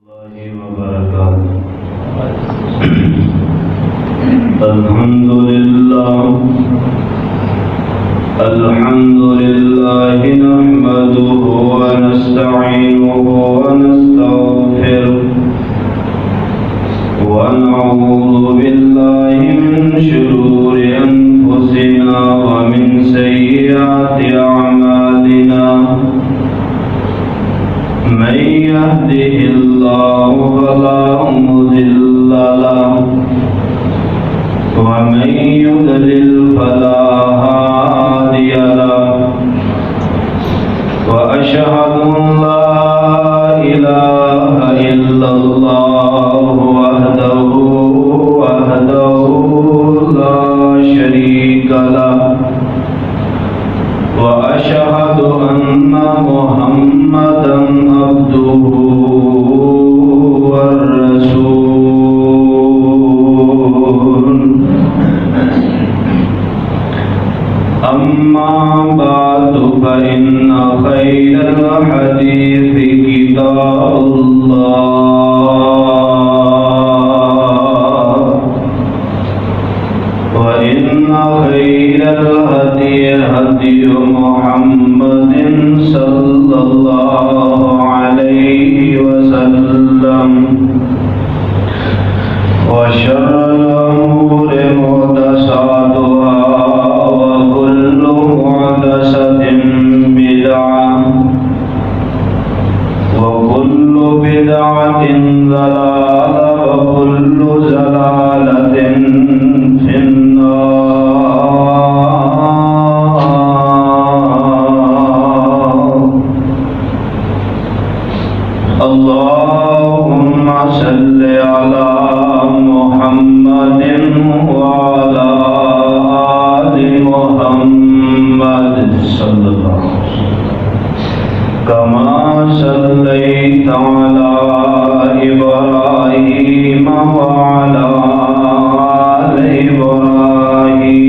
اللہ وبرکاتہ۔ الحمدللہ نحمده ونستعینه ونستغفره ونعوذ باللہ من شرور انفسنا ومن سیئات اعمالنا من يهده الله فلا مضل له ومن يضلل فلا هادي له وأشهد أن لا إله إلا الله وحده لا شريك له وأشهد أن محمدا عبده والرسول أما بعد فإن خير الحديث كتاب الله وإن خير الهدي هدي محمد صلى الله عليه وسلم وشر الأمور محدثاتها وكل محدثة بدعة وكل بدعة ضلالة وكل ضلالة في النار. اللهم صل على محمد وعلى آل محمد صلى الله عليه وسلم كما صليت على إبراهيم وعلى آل إبراهيم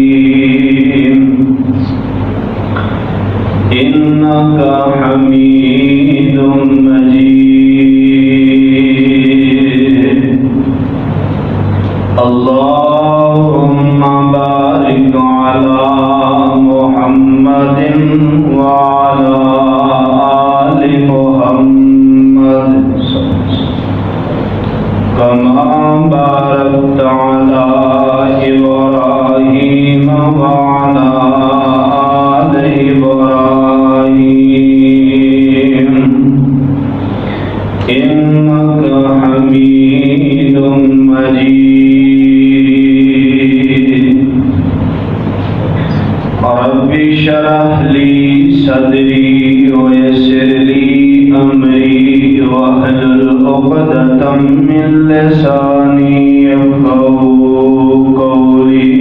إنك حميد مجيد. اللهم بارك على محمد وعلى آل محمد كما باركت على إبراهيم وعلى آل إبراهيم إنك حميد مجيد. رب اشرح لي صدري ويسر لي أمري واحلل عقدة من لساني يفقهوا قولي.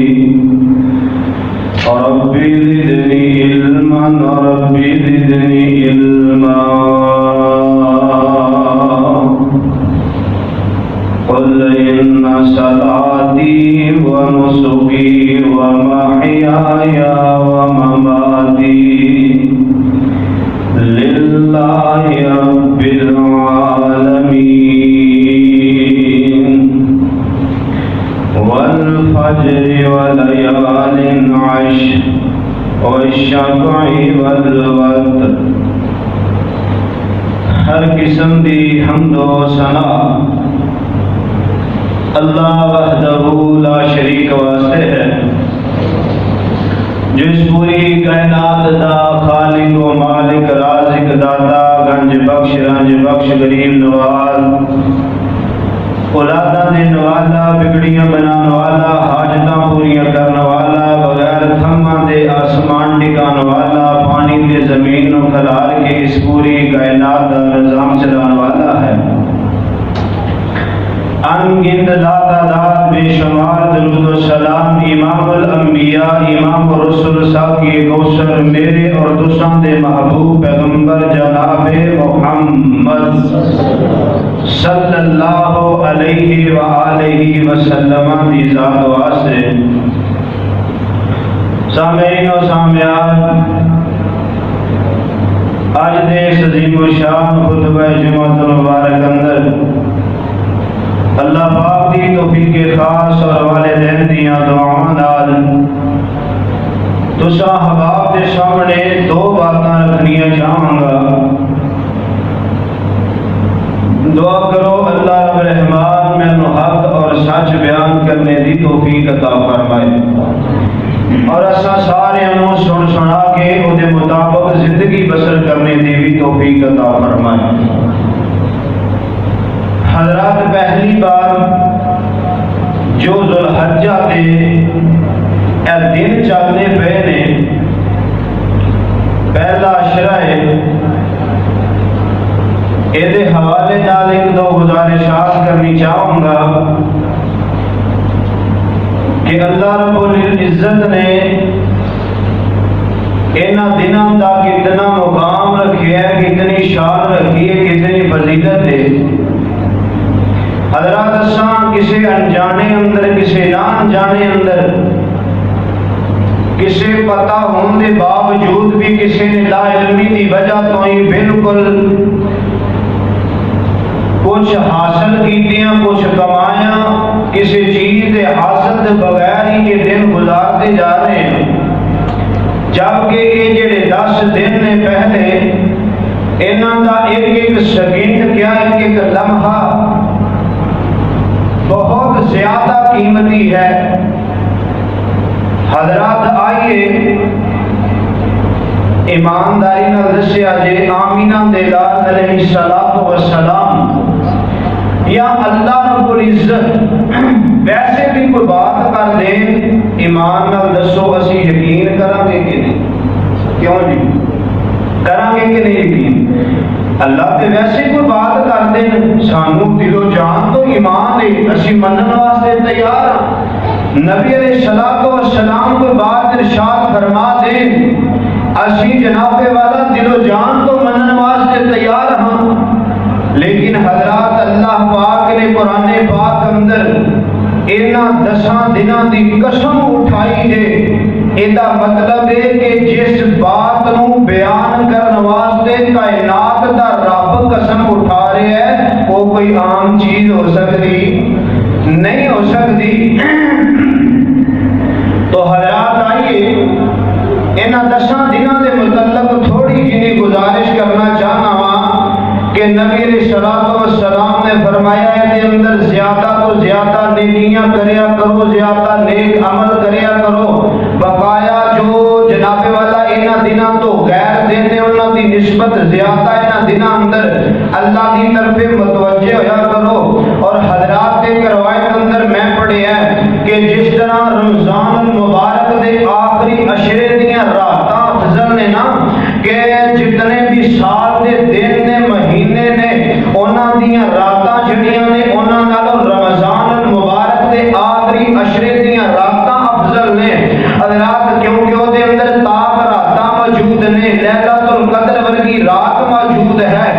رب زدني علما رب زدني علما. قل إن صلاتي ونسكي ومحياي ومماتي لله رب العالمين. والفجر وليال عشر والشفع والوتر. ہر قسم دی حمد و ثنا اللہ وحدہ لا شریک واسطے ہے جو اس پوری کائنات دا خالق و مالک رازق داتا گنج بخش رنج بخش غریب نواز اولاداں دین والا بگڑیاں بنان والا حاجتاں پوریاں کرن والا بغیر تھماں دے آسمان ٹکان والا پانی تے زمین نو کھلار کے اس پوری کائنات دا نظام چلان والا ہے. انگنت لا تعداد بے شمار درود و سلام امام الانبیاء امام الرسل ساقی کوثر میرے اور دوستان دے محبوب پیغمبر جناب محمد صلی اللہ علیہ وآلہ وسلم دی ذات واسطے. سامعین و سامعات، آج دے اس عظیم و شان خطبہ جمعۃ المبارک اندر اللہ پاک دی توفیق خاص اور والدین دیاں دعاواں نال تساں احباب دے سامنے دو باتاں رکھنیاں چاہاں گا۔ دعا کرو اللہ رب رحمان مینوں حق اور سچ بیان کرنے دی توفیق عطا فرمائے اور اساں سارے انہوں سن سنا کے او دے مطابق زندگی بسر کرنے دی بھی توفیق عطا فرمائے۔ حضرات، پہلی بار جو ذوالحجہ دے اے دن چلنے پے نے، پہلا عشرہ ہے، یہ حوالے نال ایک دو گزارشات کرنی چاہوں گا کہ اللہ رب العزت نے انہاں دنوں کا کتنا مقام رکھیا ہے، کتنی شان رکھی ہے، کتنی فضیلت ہے۔ حضرات، اساں کسی انجانے اندر، کسی نہ انجانے اندر، کسی پتہ ہونے دے باوجود بھی کسی نے لا علمی دی وجہ تو ہی بالکل کچھ حاصل کیتیاں، کچھ کمایاں، کسی چیز دے حاصل دے بغیر ہی یہ دن گزارتے جا رہے ہیں، جبکہ یہ جڑے 10 دن نے پہلے انہاں دا ایک ایک سیکنڈ کیا، ایک ایک لمحہ بہت زیادہ قیمتی ہے۔ حضرات، آئیے ایمانداری نال دسیا جے آمینہ دے لال علیہ السلام یا اللہ رب العزت ویسے بھی کوئی بات کر دیں، ایمان نال دسو اسی یقین کریں گے کہ نہیں؟ کیوں جی کریں گے کہ نہیں یقین؟ اللہ تے ویسے کوئی بات کر دیں، سانو دل و جان تو ایمان دے، اسی منن واسطے تیار ہاں۔ نبی علیہ السلام کوئی بات ارشاد فرما دیں، اسی جناب والا دل و جان تو منن واسطے تیار ہاں۔ لیکن حضرات، اللہ پاک نے قرآن پاک اندر انہاں 10 دنوں دی قسم اٹھائی ہے۔ ایدا مطلب ہے کہ جس بات نو بیان کرنے واسطے کائنات دا رب قسم اٹھا رہے ہے، وہ کوئی عام چیز ہو سکتی نہیں ہو سکتی۔ تو حضرات، آئیے انہاں 10 دنوں دے متعلق تھوڑی جنی گزارش کرنا چاہنا ہاں کہ نبی علیہ السلام نے فرمایا ہے کہ اندر زیادہ تو زیادہ نیکیاں کریا کرو، زیادہ نیک عمل کریا کرو، بقایا جو جناب والا انہاں دنوں تو غیر دن نے انہاں دی نسبت زیادہ انہاں دنوں اندر اللہ دی طرف متوجہ ہویا کرو۔ اور حضرات کے روایت اندر میں پڑھیا ہے کہ جس طرح رمضان المبارک دے آخری عشرے دیاں راتاں افضل نے نا، کہ جتنے بھی سال دے دن نے، مہینے نے، انہاں دیاں راتاں جڑیاں نے انہاں نالوں رمضان المبارک دے آخری عشرے دیاں راتاں افضل نے۔ حضرات، کیونکہ وہ دے اندر تاک راتاں موجود نے، لیلۃ القدر ورگی رات موجود ہے،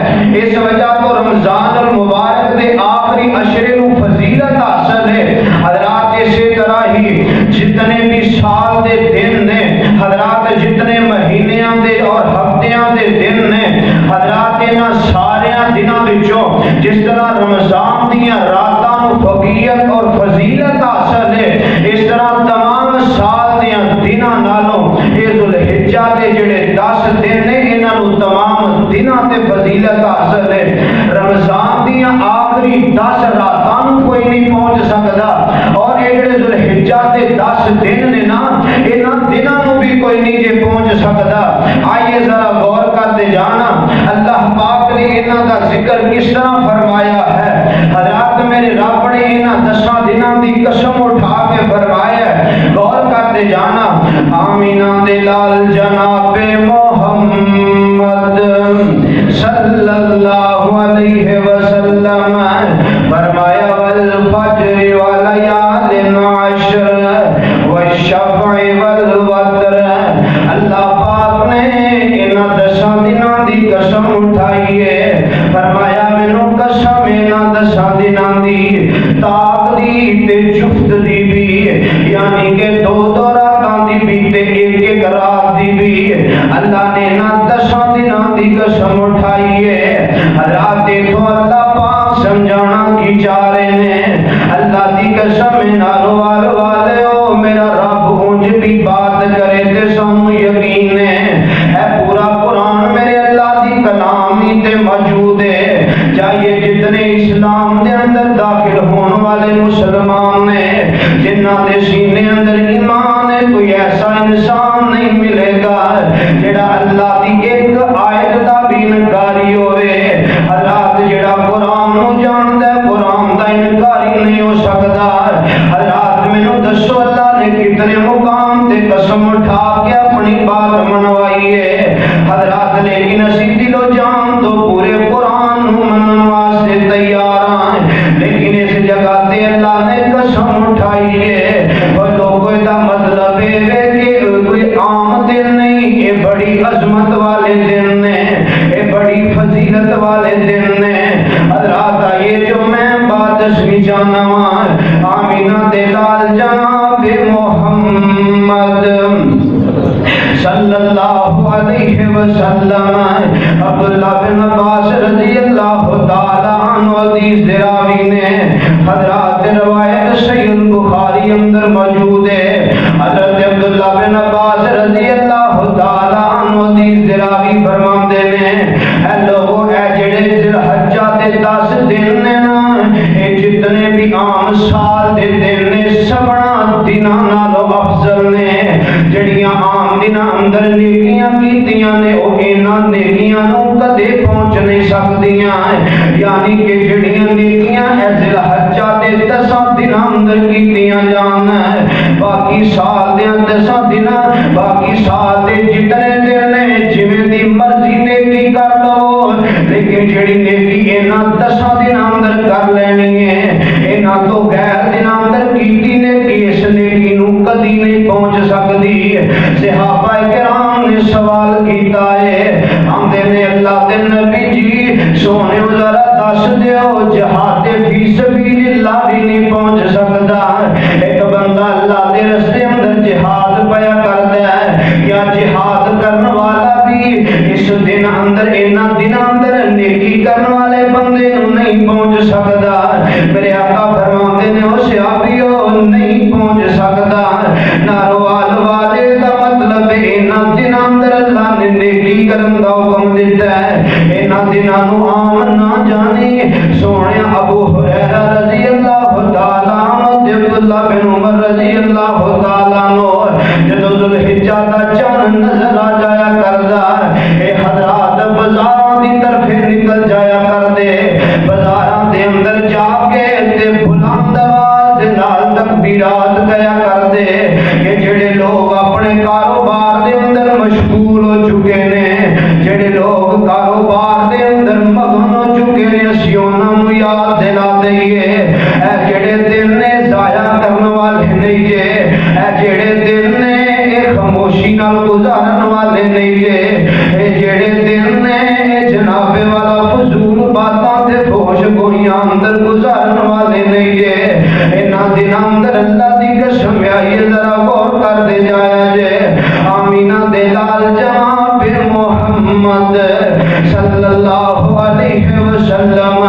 اس وجہ تو رمضان المبارک دے آخری عشرے نو فضیلت حاصل ہے۔ حضرات، اسی طرح ہی جتنے بھی سال دے دن نے، حضرات جتنے مہینیاں دے اور ہفتیاں دے دن نے، حضرات انہاں ساریاں دنوں وچوں جس طرح رمضان دیاں راتاں نو فضیلت اور فضیلت حاصل ہے، اس طرح تمام سال دیاں دنوں نالوں اے ذوالحجہ دے جڑے 10 دن نے انہاں نو تمام دنوں تے فضیلت حاصل ہے۔ رمضان دیاں آخری 10 راتاں نو کوئی نہیں پہنچ سکدا، اور اے جڑے ذوالحجہ دے 10 دن نے نا، انہاں دنوں نو بھی کوئی نہیں جے پہنچ سکدا۔ آئیے ذرا غور کرتے جانا اللہ پاک نے انہاں دا ذکر کس طرح فرمایا ہے۔ حضرات، میرے رب نے انہاں 10 دنوں دی قسم اٹھا کے فرمایا ہے، غور کرتے جانا۔ آمینہ دے لال جناب محمد صلی اللہ علیہ وسلم فرمایا، والفجر ولیال عشر والشفع والوتر۔ اللہ پاک نے انہاں 10 دنوں دی قسم اٹھائی ہے، فرمایا مینوں قسم انہاں 10 دنوں دی، تاک دی تے جفت دی بھی، یعنی کہ 2 راتاں دی بھی تے ایک رات دی بھی، اللہ نے انہاں 10 دنوں دی قسم اٹھائی ہے۔ حضرات، تو اللہ پاک سمجھانا کی چاہ رہے ہیں کلام ہی تے موجود ہے۔ چاہیے جتنے اسلام دے اندر داخل ہونے والے مسلمان نے، جنہ دے سینے اندر ایمان ہے، کوئی ایسا انسان نہیں ملے گا جڑا اللہ دی ایک آیت دا بھی انکاری ہوئے۔ حضرات جڑا قرآن نو جاندا ہے، قرآن دا انکاری نہیں ہو سکتا۔ حضرات مینوں دسو اللہ نے کتنے مقام تے قسم اٹھا کے اپنی بات منوائی ہے۔ حضرات لیکن اسی دل و جان تو پورے قرآن نو منن واسطے تیار ہیں، لیکن اس جگہ تے اللہ نے قسم اٹھائی ہے۔ اور لوگوں دا مطلب ہے کہ کوئی عام دن نہیں، یہ بڑی عظمت والے دن نے، یہ بڑی فضیلت والے دن نے۔ حضرات آئیے جو میں بات دسنی چاہنا ہوں، آمینہ دے لال جناب محمد صلی اللہ علیہ وسلم، عبداللہ بن عباس رضی اللہ تعالیٰ عنہ حدیث دراوی نے، حضرات روایت صحیح البخاری اندر موجود ہے۔ حضرت عبداللہ بن عباس رضی اللہ تعالیٰ عنہ حدیث دراوی فرماندے نے، اے لوگو اے جڑے ذی الحجہ دے 10 دن نے نا، اے جتنے بھی عام سال دے دن نے، سبنا دناں نالوں افضل نے۔ جڑیاں عام دناں اندر نیکیاں کیتیاں نے، او انہاں نیکیاں نو کدے پہنچ نہیں سکدیاں، یعنی کہ جڑیاں نیکیاں اے ذی الحجہ دے 10 دناں اندر کیتیاں جان، باقی سال دے 10 دناں، باقی سال دے جتنے دن نے جویں دی مرضی نیکی کر لو، لیکن جڑی نیکی انہاں 10 دناں اندر کر لینی ہے، انہاں تو غیر دناں اندر کیتی نیکی اس نیکی نو کدی نہیں پہنچ سکدی۔ صحابہ کرام نے سوال کیتا ہے، آندے نے اللہ دے نبی جی سونے ذرا دس دیو، جہاد فی سبیل اللہ بھی نہیں پہنچ سکتا۔ ایک بندہ اللہ دے رستے اندر جہاد پیا کردا ہے، یا جہاد کرن والا بھی اس دن اندر انہاں دناں اندر نیکی کرن والے بندے نو نہیں پہنچ سکتا۔ میرے آقا فرماندے نے او صحابیو نہیں پہنچ سکتا۔ ناروال والے دا مطلب انہاں دناں اندر اللہ نے نیکی کرن دا حکم دیتا ہے، انہاں دناں نو عام نہ جانے۔ سونے ابو ہریرہ رضی اللہ تعالیٰ عنہ تے عبداللہ بن عمر رضی اللہ تعالیٰ عنہ جدو ذو الحجہ دا چاند نظر آ جایا کردا، اے حضرات بازاراں دی طرف نکل جایا کردے، بازاراں دے اندر جا کے تے بلند آواز دے نال تکبیرات گیا کردے کہ جڑے لوگ اپنے کاروبار دے اندر مشغول ہو چکے نے، جڑے لوگ کاروبار دے اندر مگن ہو چکے نے، اسی انہاں نو یاد دلا دئیے، اے جڑے دن نے ضائع کرن والے نہیں جے، اے جڑے دن نے اے خاموشی نال گزارن والے نہیں جے، اے جڑے دن نے اے جناب والا فضول باتاں تے فحش گوئیاں اندر گزارن والے نہیں جے۔ انہاں دناں اندر اللہ دی قسم آئی ذرا غور کر دے جایا جے، آمینہ دے لال جناب محمد صلی اللہ علیہ وسلم،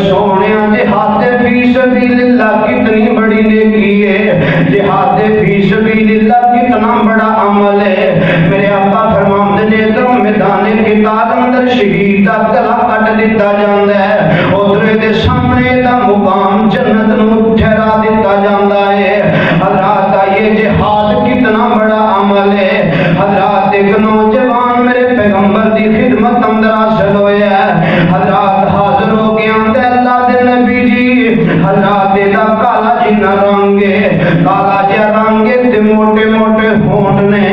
سونے جہاد فی سبیل اللہ کتنی بڑی نیکی ہے، جہاد فی سبیل اللہ کتنا بڑا عمل ہے۔ میرے آقا فرماندے نے تو میدان قتال اندر شہید دا گلا کٹ دتا جاندا ہے، ادھر دے سامنے دا مقام جنت نو ٹھہرا دتا جاندا ہے۔ حضرات آئیے جہاد کتنا بڑا عمل ہے۔ حضرات ایک نوجوان میرے پیغمبر دی خدمت اندر حاصل ہویا ہے، حضرات حاضر ہو کے آندے اللہ دے نبی جی، حضرات دا کالا جنا رنگ ہے، کالا جا رنگ تے موٹے موٹے ہونٹ نے۔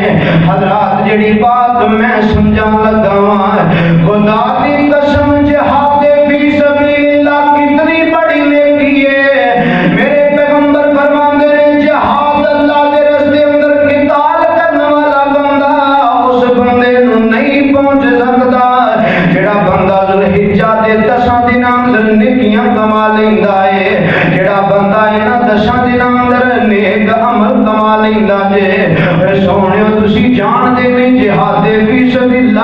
حضرات جڑی بات میں سمجھان لگا ہوں، خدا دی قسم جہاد فی سبیل اللہ کتنی بڑی نیکی ہے۔ میرے پیغمبر فرماندے نے جہاد اللہ دے رستے اندر قتال کرنے والا بندہ اس بندے نو نہیں پہنچ سکتا جڑا بندہ ذو الحجہ دے 10 دناں اندر نیکیاں کما لیندا ہے، جڑا بندہ انہاں 10 دناں اندر نیک عمل کما لیندا جے۔ سونےو تسی جان دے نہیں جہاد فی سبیل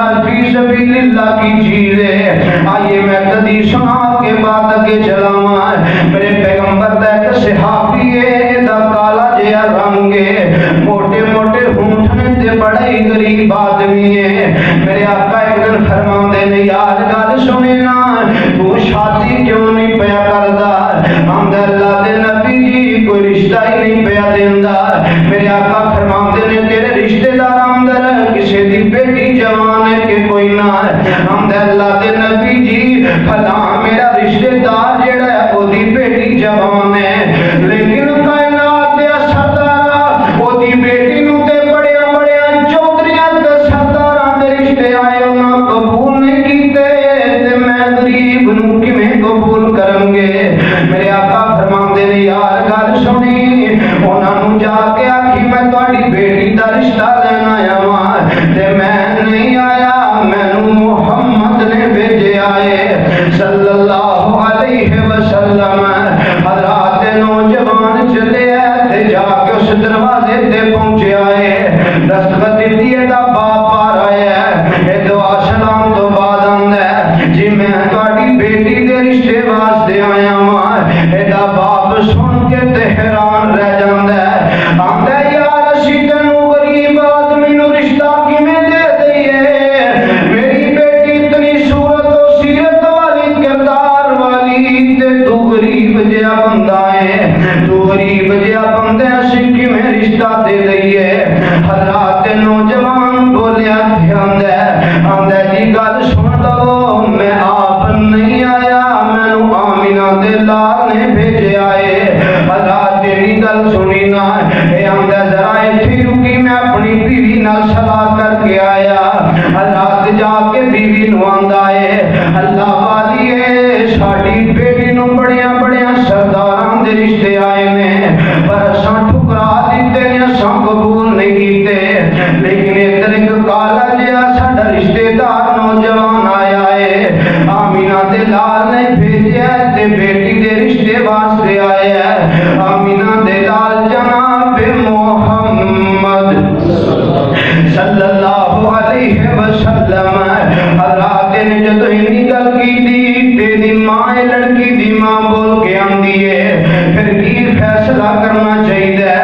اللہ کی چیز ہے۔ آئیے میں کدی سنا کے بات کے چلاواں، میرے پیغمبر دا ایک صحابی ہے، دا کالا جہا رنگ ہے، موٹے موٹے ہونٹ نے تے بڑا ہی غریب آدمی ہے. میرے آقا ایک دن فرماندے نے یار گل سنے نا تو شادی کیوں نہیں پیا کردا؟ آمدے اللہ دے نبی جی کوئی رشتہ ہی نہیں پیا دیندا. میرے آقا فرماندے نے تیرے رشتے دار اندر کسے دی بیٹی جوان ہے کہ کوئی نہ ہے؟ آمدے اللہ دے نبی جی فلاں میرا رشتے دار جڑا ہے او دی بیٹی جوان ہے لیکن کائنات دے سردار او دی بیٹی نو تے بڑیاں بڑیاں چودھریاں تے سرداراں دے رشتے آئے انہاں قبول نہیں کیتے تے میں غریب نو کیویں قبول کرن گے؟ میرے آقا فرماندے نے یار گل سنی انہاں نو جا کے آکھی میں تہاڈی بیٹی دا رشتہ لین آیا واں تے میں نہیں آیا مینوں محمد نے بھیجیا ہے صلی اللہ علیہ وسلم. حضرات نوجوان چلے تے جا کے اس دروازے تے پہنچیا ہے. دستخط دتی ہے دا باپ آ رہا ہے. اے دعا سلام تو بعد آندا ہے جی میں تہاڈی بیٹی دے رشتے واسطے آیا ہاں. اے دا باپ سن کے تے حیران رہ جاندا ہے. آندا ہے یار اسی تینوں غریب آدمی نو رشتہ کیویں دے دئیے؟ میری بیٹی اتنی صورت و سیرت والی کردار والی تے تو غریب جہا بندہ ہے تو غریب جہا بندہ اسی کیویں رشتہ دے دئیے؟ حضرات نوجوان بولیا دھیان دے آندا جی گل سن لو میں آپ نہیں آیا مینوں آمینہ دے لال نے بھیجیا ہے. حضرات تیری گل سنی نا اے آندا ذرا ایتھے رکی میں اپنی بیوی نال صلاح کر کے آیا. حضرات جا کے بیوی نو آندا ہے اللہ والی ہے ساڈی بیٹی نو بڑیاں بڑیاں سرداراں دے رشتے آئے نے پر اساں ٹھکرا دتے نے اساں قبول نہیں کیتے لیکن ادھر ایک کالا جہا ساڈا رشتے دار نوجوان آیا ہے آمینہ دے لال نے بھیجیا تے بیٹی دے رشتے واسطے آیا ہے. آمینہ دے لال جناب محمد صلی اللہ علیہ وسلم. حضرات نے جدو ہی گل کی تیری ماں لڑکی دی ماں بول کے آندی ہے پھر کی فیصلہ کرنا چاہیے؟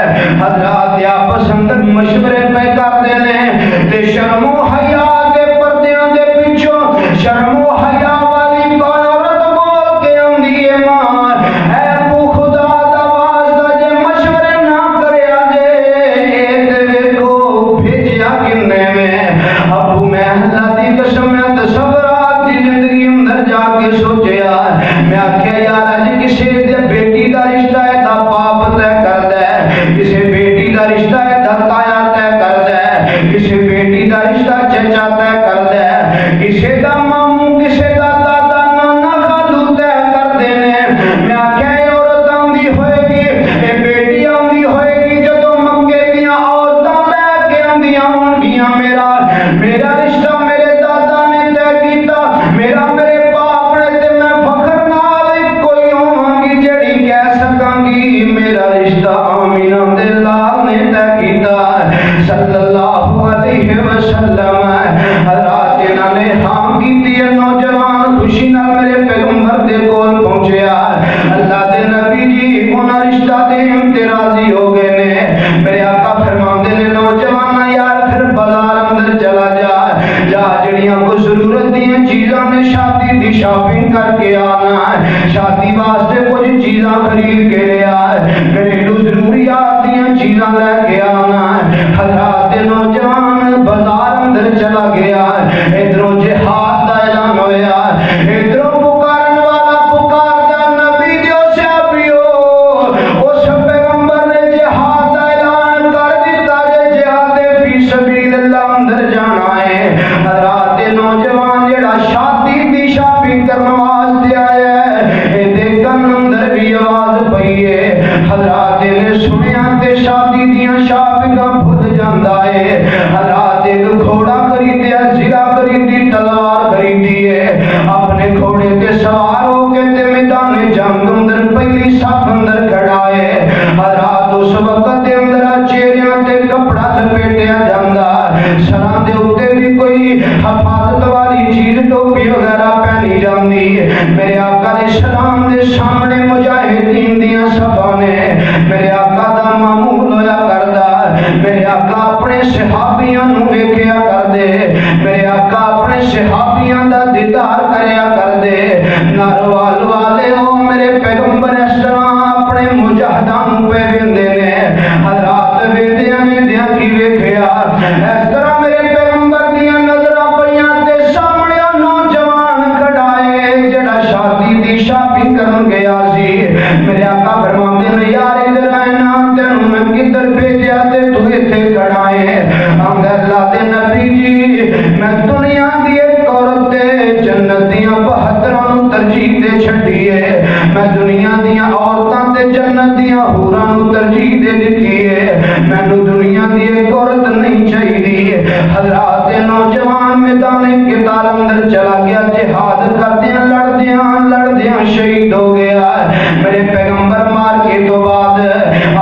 حضرات آپس اندر مشورے پہ کرتے ہیں تے شرم و حیا دے پردیاں دے پیچھوں شرم و حیا والی کوئی عورت بول کے آندی ہے ماں اے ابو خدا دا واسطہ جے مشورے نہ کریا جے تے ویکھو بھیجیا کنے میں ابو میں اللہ دی قسم ہے تے صبرات دی زندگی اندر جا کے سوچیا میں آکھیا یار اج کسے دے بیٹی دا رشتہ ہے دا باپ طے کر دے کسے بیٹی دا رشتہ ہے دا تایا طے کر دے کسے بیٹی دا رشتہ چچا طے کر دے کسے دا ماموں کسے دا دادا نانا خالو طے کر دینے. میں آکھیا اے عورت آندی ہوئے گی اے بیٹی آندی ہوئے گی جدو مکے دیاں عورتاں لے کے آندیاں ہون گیاں میرا رشتہ میرے دادا نے طے کیتا میرا میرے باپ نے تے میں فخر نال کوئی ہوواں گی جڑی کہہ سکاں گی میرا رشتہ آمینہ دے لال نے طے کیتا صلی اللہ علیہ وسلم. حضرات انہاں نے ہاں کیتی ہے نوجوان خوشی نال میرے پیغمبر دے کول پہنچیا. اللہ دے نبی جی انہاں رشتہ دے راضی ہو گئے نے. میرے آقا فرماندے نے نوجوان یار پھر بازار اندر چلا جا جڑیاں کو ضرورت دیاں چیزاں نے شادی دی شاپنگ کر کے آنا شادی واسطے کچھ چیزاں خرید کے لے آ گھریلو ضروریات دیاں چیزاں لے کے آنا. حضرات نوجوان بازار اندر چلا گیا ادھروں جہاد دا اعلان ہویا ادھروں پکارن والا پکار دا نبی جو صحابیو اس پیغمبر نے جہاد دا اعلان کر دیتا جہاد فی سبیل اللہ اندر جانا ہے. حضرات نوجوان جڑا شادی دی شاپنگ کرنے واسطے آیا ہے اے دے کن اندر بھی آواز پئی ہے. حضرات نے سنیا تے شادی دیاں شاپنگاں بھول جاندا ہے. حضرات ایک گھوڑا خریدیا زرہ خریدی تلوار خریدی ہے اپنے گھوڑے تے سوار ہو کے تے میدان جنگ اندر پہلی صف اندر کھڑا ہے. حضرات اس وقت دے اندر چہریاں تے کپڑا لپیٹیا جاندا سراں دے اوتے بھی کوئی حفاظت والی چیز ٹوپی وغیرہ پہنی جاندی. میرے آقا علیہ السلام دے سامنے مجاہدین دیاں صفاں نے میرے آقا دا معمول ہویا کردا. میرے آقا اپنے صحابیاں دیدار کریا کر دے ناروال والے ہو میرے پیغمبر اس طرح اپنے مجاہدان پہ ویندے نے حضرات ویندیاں ویندیاں کی ویکھیا اس طرح میرے پیغمبر دیاں نظراں پیاں تے سامنے نوجوان کھڑائے جڑا شادی دی شاپنگ کرن گیا سی میرے آقا فرماندے نے یار ادھر آنا تینوں میں کدھر بھیجیا تے تو ایتھے کھڑا ہے ہم اللہ دے نبی جی میں دنیا دی ایک عورت تے جنت دیاں 72 نوں ترجیح دے چھڈی ہے میں دنیا دیاں عورتاں تے جنت دیاں حوراں نوں ترجیح دے دتی ہے مینوں دنیا دی ایک عورت نہیں چاہیے حضرات نوجوان میدان قتال اندر چلا گیا جہاد کردیاں لڑدیاں شہید ہو گیا میرے پیغمبر مار کے تو بعد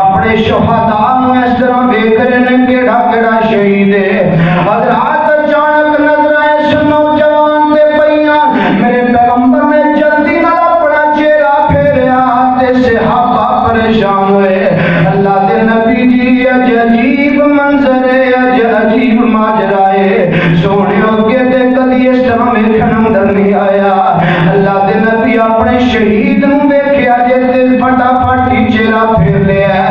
اپنے شہداء نوں اس طرح ویکھ رہے نے کیڑا کیڑا شہید ہے حضرات اچانک نظر اس نوجوان دے پیاں میرے پیغمبر نے جلدی نال اپنا چہرہ پھیریا تے صحابہ پریشان ہوئے اللہ دے نبی جی اج عجیب منظر ہے اج عجیب ماجرا ہے سونے اگے تے کدی اس طرح ویکھن اندر نہیں آیا اللہ دے نبی اپنے شہید نوں ویکھیا جے تے فٹافٹ ہی چہرہ پھیر لیا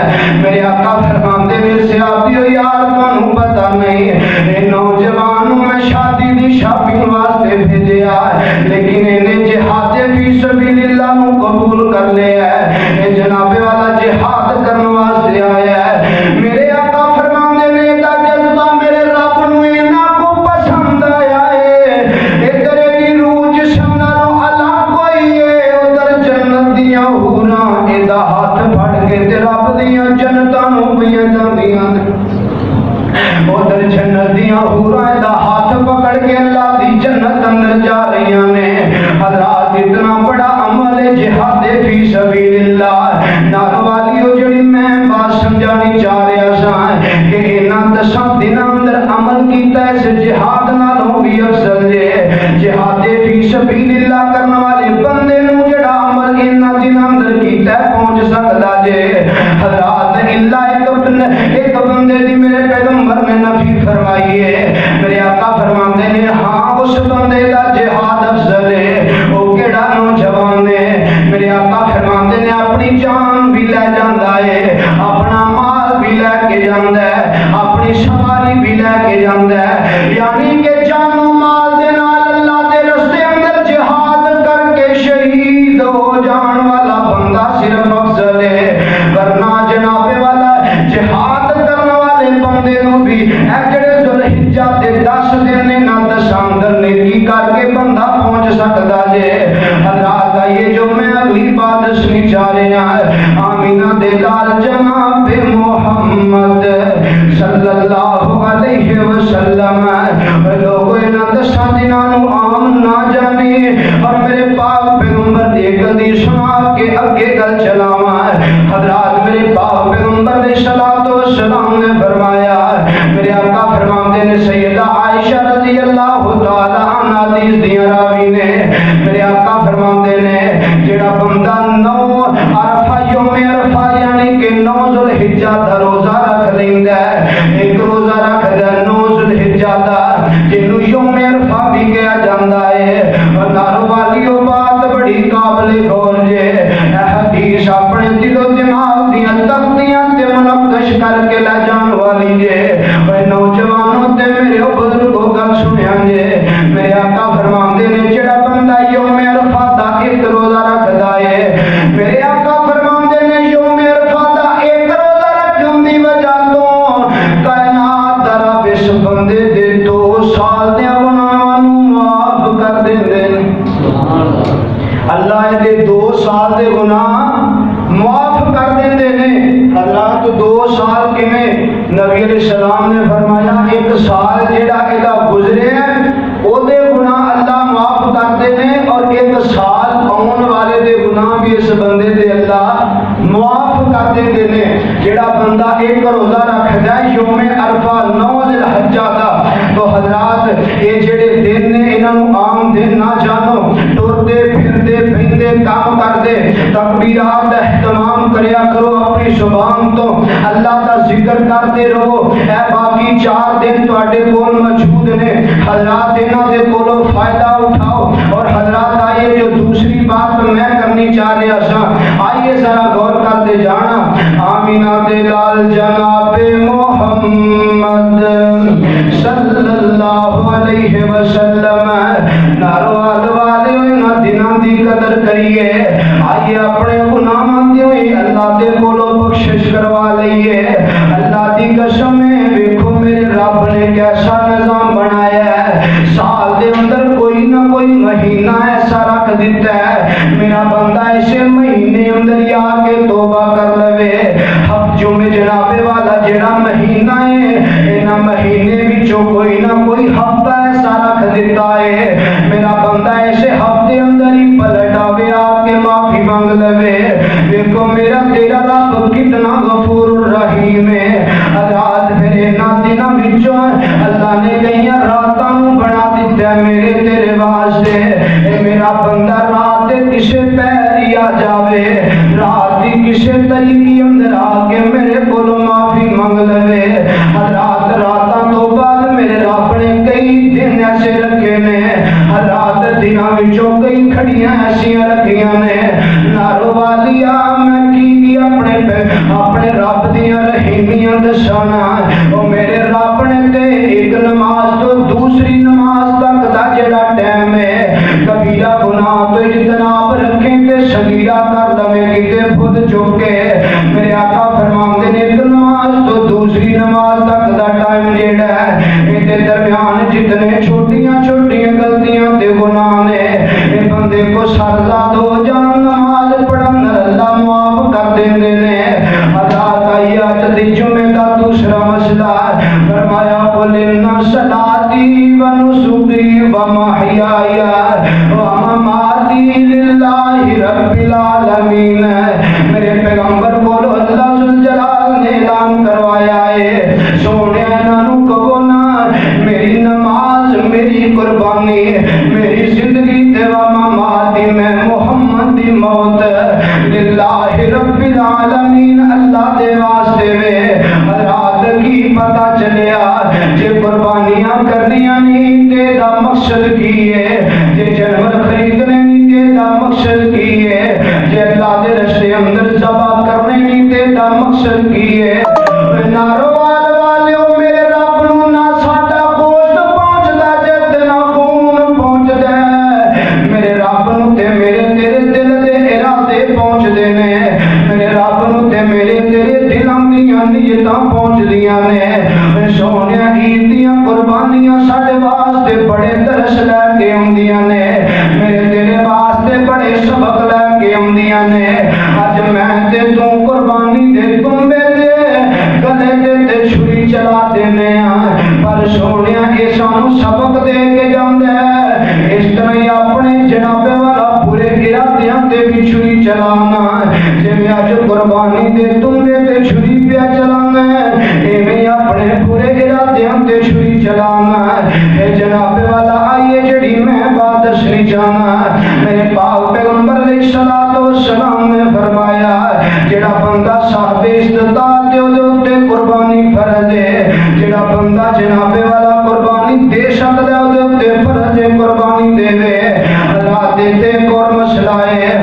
میرے آقا فرماندے نے صحابیو یار تانوں پتہ نہیں اے نوجوان نوں میں شادی دی شاپنگ واسطے بھیجیا لیکن انہیں جہاد فی سبیل اللہ نوں قبول کر لیا اے جناب والا جہاد کرن واسطے آیا ہے میرے آقا فرماندے نے دا جذبہ میرے رب نوں اینا کو پسند آیا ہے ادھر دی روح جسم نالوں الگ ہوئی ہے ادھر جنت دیاں حوراں ادا ہاتھ پھڑ کے تے رب دیاں جنتاں نوں پیاں جاندیاں ادھر جنت دیاں حوراں دا ہاتھ پکڑ کے اللہ دی جنت اندر جا رہیاں نے حضرات اتنا بڑا عمل ہے جہاد فی سبیل اللہ ناروالیو جڑی میں بات سمجھانی چاہ رہا سا کہ انہاں 10 دناں اندر عمل کیتا ہے اس جہاد نالوں بھی افضل ہے جہاد فی سبیل اللہ کرن والے بندے نوں جڑا عمل انہاں دناں اندر کیتا ہے پہنچ سکدا جے حضرات ایک بندے دی میرے پیغمبر نے نفی فرمائی ہے میرے آقا فرماندے نے ہاں اس بندے دا جہاد افضل ہے وہ کیڑا نوجوان ہے میرے آقا فرماندے نے اپنی جان بھی لے جاندا ہے اپنا مال بھی لے کے جاندا ہے اپنی سواری بھی لے کے جاندا ہے یعنی کہ جان و مال دے نال اللہ دے رستے اندر جہاد کر کے شہید ہو جان والا بندہ صرف افضل ہے ورنہ جناب والا جہاد کرنے والے بندے نوں بھی اے جڑے ذوالحجہ دے 10 دن نے نہ 10 اندر نیکی کر کے بندہ پہنچ سکدا جے حضرات یہ جو میں اگلی بات دسنی چاہ رہا ہوں آمینہ دے لال جناب محمد صلی اللہ علیہ وسلم لوگوں انہاں 10 دناں نوں عام نہ جانے اور میرے پاک پیغمبر دی گل سنا کے اگے گل چلاواں حضرات میرے پاک پیغمبر علیہ الصلوۃ والسلام نے فرمایا میرے آقا فرماندے نے سیدہ عائشہ رضی اللہ تعالی عنہا حدیث دی راوی نے میرے آقا فرماندے نے جڑا بندہ 9 عرفہ یوم عرفہ یعنی کہ 9 ذوالحجہ دا روزہ رکھ لیندا ہے ایک روزہ رکھدا 9 ذوالحجہ دا جنوں یوم عرفہ بھی کہا جاندا ہے اور نارو والیو بات بڑی قابل غور جے حدیث اپنے دل و دماغ دیاں تختیاں تے منقش کر کے لے جان والی جے اے نوجوانوں تے میرے بزرگوں گل سنیا جے میرے آقا فرماندے نے جڑا بندہ یوم عرفہ دا ایک روزہ رکھدا ہے میرے آقا فرماندے نے یوم عرفہ دا ایک روزہ رکھن دی وجہ تو کائنات دا رب اس بندے دے 2 سال دے گناہاں نوں معاف کر دیندے اللہ دے 2 سال دے گناہ معاف کر دیندے نے حضرات 2 سال کیویں نبی علیہ السلام نے فرمایا 1 سال جڑا ایدا گزرے او دے گناہ اللہ معاف کرتے ہیں اور 1 سال آن والے دے گناہ بھی اس بندے دے اللہ معاف کر دیندے نے جڑا بندہ ایک روزہ رکھدا ہے یوم عرفہ 9 ذی الحجہ دا تو حضرات یہ جڑے دن نے انہاں نوں عام دن نہ جانو ٹردے پھردے بیندے کام کردے تکبیرات اہتمام کریا کرو اپنی زبان تو اللہ کا ذکر کرتے رہو. اے باقی 4 دن تواڈے کول موجود نے حضرات, انہاں دے کولوں فائدہ اٹھاؤ. اور حضرات آئیے جو دوسری بات میں کرنی چاہ رہا سا, آئیے ذرا غور کرتے جانا. آمینہ دے لال جناب محمد صلی اللہ علیہ وسلم ناروال والے انہاں دنوں دی قدر کریے. آئیے اپنے گناہاں دی اللہ دے کولوں بخشش کروا لئیے. اللہ دی قسم ہے ویکھو میرے رب نے کیسا نظام بنایا ہے. سال دے اندر کوئی نہ کوئی مہینہ ایسا رکھ دیتا ہے میرا بندہ اسے مہینے اندر یا کے توبہ کر لوے. جو میں جناب والا جڑا مہینہ ہے انہاں مہینے وچوں کوئی نہ کوئی ہفتہ ایسا رکھ دیتا ہے میرا بندہ ایسے ہفتے اندر ہی پلٹ آوے آ کے معافی مانگ لوے. دیکھو میرا تیرا رب کتنا غفور الرحیم ہے. رات پھر انہاں دنوں وچوں اللہ نے کئی راتاں بنا دیتا ہے میرے تیرے واسطے. اے میرا بندہ رات کسے پیر ہی آ جاوے, رات دی کسے طریقے اندر آ کے میرے کولوں معافی مانگ لوے. راتاں تو بعد میرے رب نے کئی دن ایسے رکھے نے, رات دنوں وچوں کئی کھڑیاں ایسیاں رکھیاں نے. نارو والیا میں کی اپنے رب دیاں رحیمیاں دسانا. او میرے رب نے تے ایک نماز تو دوسری نماز تک دا جڑا ٹائم ہے کبیرہ گناہ تو اجتناب رکھیں تے صغیرہ کر دوے کتے خود چکے. میرے آقا فرماندے نے ایک نماز تو دوسری نماز تک دا ٹائم جڑا ہے ان کے درمیان جتنے چھوٹیاں چھوٹیاں غلطیاں تے گناہ نے اے بندے کو سرزاد ہو جان نماز پڑھن اللہ معاف کر دیندے نے. حضرات آئیے اج دی جمعے دا دوسرا مسئلہ فرمایا قل ان صلاتی و نسکی و محیای و مماتی للہ رب العالمین. میرے پیغمبر بولو اللہ ذوالجلال نے اعلان کروایا ہے سونے انہوں کہو نا میری نماز میری قربانی میری زندگی تے و مماتی میں محمد دی موت للہ رب العالمین اللہ دے واسطے میں. رات کی پتہ چلیا جے قربانیاں کرنیاں نہیں تے دا مقصد کی ہے, جے جانور خریدنے نہیں تے دا مقصد کی ہے, جے اللہ دے رستے اندر ذبح کرنے نہیں تے دا مقصد کی ہے. ناروال والے میرے رب نو نہ ساڈا گوشت پہنچدا جے نہ خون پہنچدا میرے رب نو تے میرے تیرے دل دے ارادے پہنچدے نے. میرے رب نو تے میرے تیرے دلاں دیاں نیتاں پہنچدیاں نے. سونے عید دیاں قربانیاں ساڈے واسطے بڑے درس لے کے آندیاں نے, میرے تیرے واسطے بڑے سبق لے کے آندیاں نے. اج میں تے تو قربانی دے تمبے تے گلے تے چھری چلا دینے پر سونے اے سانو سبق دے کے جاندا ہے. اس طرح ہی اپنے جناب والا پورے ارادیاں تے بھی چھری چلانا جے اج قربانی دے تمبے تے چھری پیا چلانا ایویں اپنے پورے ارادیاں تے چھری چلانا. اے جناب والا آئیے جڑی میں بات دسنی چاہنا. میرے پاک پیغمبر علیہ الصلوۃ والسلام نے فرمایا جڑا بندہ صاحب استطاعت دے اوتے قربانی فرض ہے, جڑا بندہ جناب والا قربانی دے سکدا ہے اوتے فرض ہے قربانی دے. اللہ دے تے کور مسئلہ ہے